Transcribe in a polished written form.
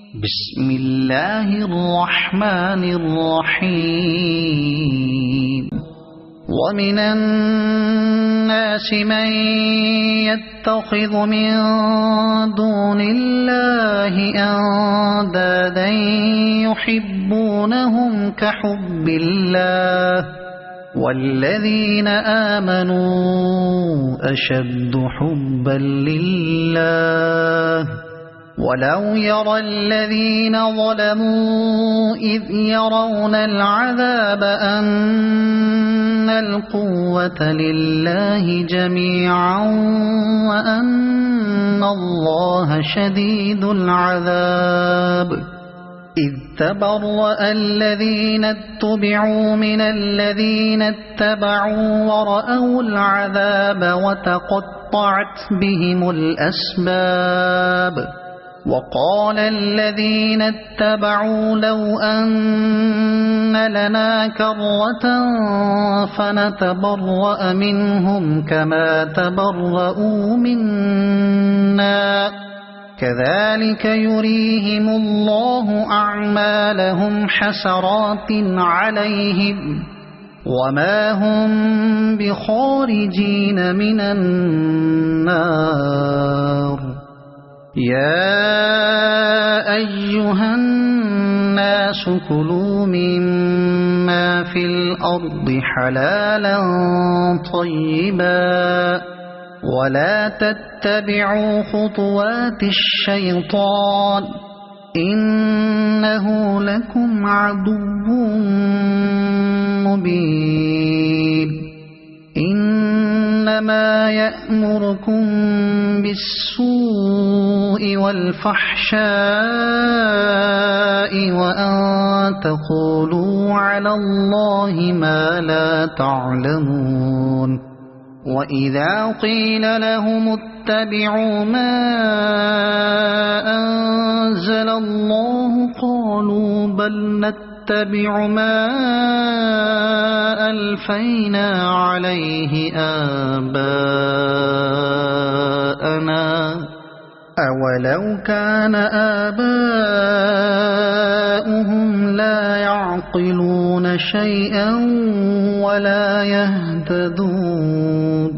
بسم الله الرحمن الرحيم ومن الناس من يتخذ من دون الله أندادا يحبونهم كحب الله والذين آمنوا أشد حبا لله ولو يرى الذين ظلموا إذ يرون العذاب أن القوة لله جميعا وأن الله شديد العذاب إذ تبرأ الذين اتبعوا من الذين اتبعوا ورأوا العذاب وتقطعت بهم الأسباب وقال الذين اتبعوا لو أن لنا كرة فنتبرأ منهم كما تبرؤوا منا كذلك يريهم الله أعمالهم حسرات عليهم وما هم بخارجين من النار يا أيها الناس كلوا مما في الأرض حلالا طيبا ولا تتبعوا خطوات الشيطان إنه لكم عدو مبين إنما يأمركم بالسوء والفحشاء وأن تقولوا على الله ما لا تعلمون وإذا قيل لهم اتبعوا ما أنزل الله قالوا بل نتبع ما ألفينا عليه آباءنا أولو كان آباؤهم لا يعقلون شيئا ولا يهتدون